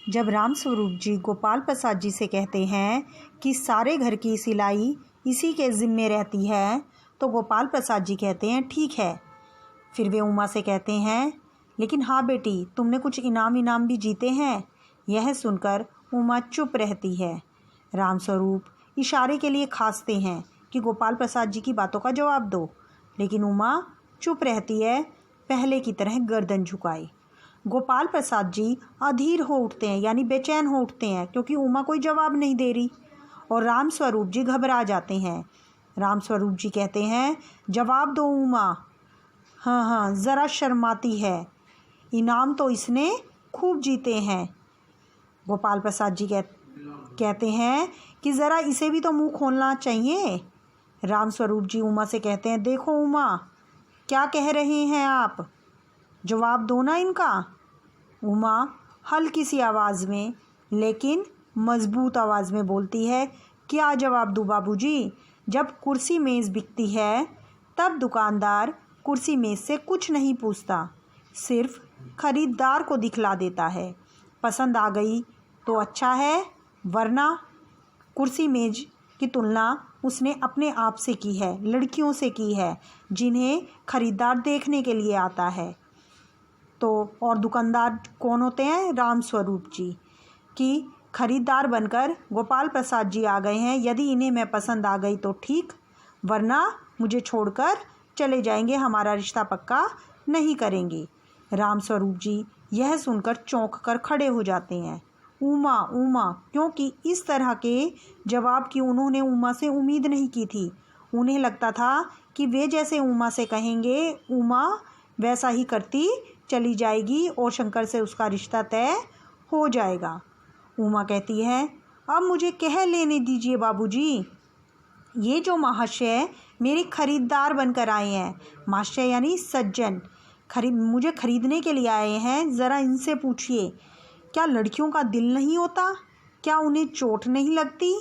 जब रामस्वरूप जी गोपाल प्रसाद जी से कहते हैं कि सारे घर की सिलाई इसी के ज़िम्मे रहती है, तो गोपाल प्रसाद जी कहते हैं ठीक है। फिर वे उमा से कहते हैं लेकिन हाँ बेटी, तुमने कुछ इनाम भी जीते हैं। यह सुनकर उमा चुप रहती है। रामस्वरूप इशारे के लिए खांसते हैं कि गोपाल प्रसाद जी की बातों का जवाब दो, लेकिन उमा चुप रहती है, पहले की तरह गर्दन झुकाए। गोपाल प्रसाद जी अधीर हो उठते हैं, यानी बेचैन हो उठते हैं, क्योंकि उमा कोई जवाब नहीं दे रही, और रामस्वरूप जी घबरा जाते हैं। रामस्वरूप जी कहते हैं जवाब दो उमा। हाँ, ज़रा शर्माती है, इनाम तो इसने खूब जीते हैं। गोपाल प्रसाद जी कहते हैं कि ज़रा इसे भी तो मुंह खोलना चाहिए। रामस्वरूप जी उमा से कहते हैं देखो उमा, क्या कह रहे हैं आप, जवाब दो ना इनका। उमा हल्की सी आवाज़ में लेकिन मज़बूत आवाज़ में बोलती है क्या जवाब दूँ बाबूजी, जब कुर्सी मेज़ बिकती है तब दुकानदार कुर्सी मेज़ से कुछ नहीं पूछता, सिर्फ ख़रीदार को दिखला देता है। पसंद आ गई तो अच्छा है, वरना कुर्सी मेज़ की तुलना उसने अपने आप से की है, लड़कियों से की है जिन्हें ख़रीदार देखने के लिए आता है। तो और दुकानदार कौन होते हैं? रामस्वरूप जी। कि ख़रीदार बनकर गोपाल प्रसाद जी आ गए हैं। यदि इन्हें मैं पसंद आ गई तो ठीक, वरना मुझे छोड़कर चले जाएंगे, हमारा रिश्ता पक्का नहीं करेंगे। रामस्वरूप जी यह सुनकर चौंक कर खड़े हो जाते हैं। उमा, क्योंकि इस तरह के जवाब की उन्होंने उमा से उम्मीद नहीं की थी। उन्हें लगता था कि वे जैसे उमा से कहेंगे उमा वैसा ही करती चली जाएगी और शंकर से उसका रिश्ता तय हो जाएगा। उमा कहती है अब मुझे कह लेने दीजिए बाबूजी, ये जो महाशय मेरे खरीदार बनकर आए हैं, महाशय यानी सज्जन, मुझे खरीदने के लिए आए हैं, ज़रा इनसे पूछिए क्या लड़कियों का दिल नहीं होता, क्या उन्हें चोट नहीं लगती,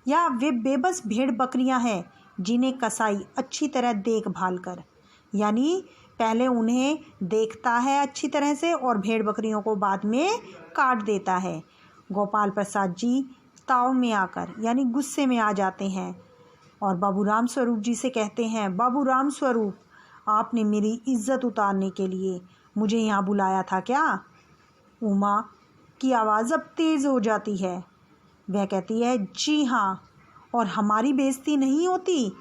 या वे बेबस भेड़ बकरियां हैं जिन्हें कसाई अच्छी तरह देखभाल कर, यानी पहले उन्हें देखता है अच्छी तरह से और भेड़ बकरियों को बाद में काट देता है। गोपाल प्रसाद जी ताव में आकर यानी गुस्से में आ जाते हैं और बाबू रामस्वरूप जी से कहते हैं बाबू रामस्वरूप, आपने मेरी इज्जत उतारने के लिए मुझे यहाँ बुलाया था क्या? उमा की आवाज़ अब तेज़ हो जाती है। वह कहती है जी हाँ, और हमारी बेइज्जती नहीं होती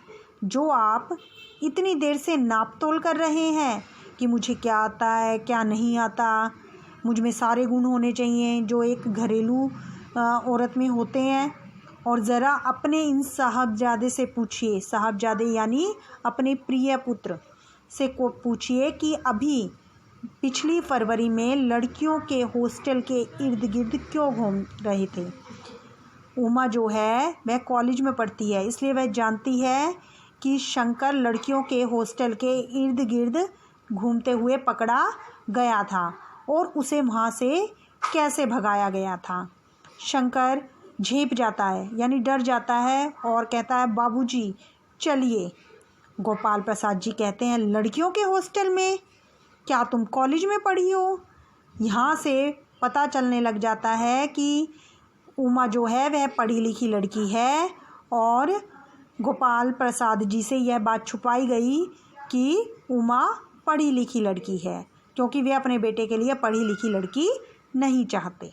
जो आप इतनी देर से नाप तोल कर रहे हैं कि मुझे क्या आता है क्या नहीं आता, मुझ में सारे गुण होने चाहिए जो एक घरेलू औरत में होते हैं। और ज़रा अपने इन साहबजादे से पूछिए, साहबजादे यानी अपने प्रिय पुत्र से को पूछिए कि अभी पिछली फरवरी में लड़कियों के हॉस्टल के इर्द गिर्द क्यों घूम रहे थे। उमा जो है वह कॉलेज में पढ़ती है, इसलिए वह जानती है कि शंकर लड़कियों के हॉस्टल के इर्द गिर्द घूमते हुए पकड़ा गया था और उसे वहाँ से कैसे भगाया गया था। शंकर झेप जाता है यानी डर जाता है और कहता है बाबूजी चलिए। गोपाल प्रसाद जी कहते हैं लड़कियों के हॉस्टल में? क्या तुम कॉलेज में पढ़ी हो? यहाँ से पता चलने लग जाता है कि उमा जो है वह पढ़ी लिखी लड़की है और गोपाल प्रसाद जी से यह बात छुपाई गई कि उमा पढ़ी लिखी लड़की है, क्योंकि वे अपने बेटे के लिए पढ़ी लिखी लड़की नहीं चाहते।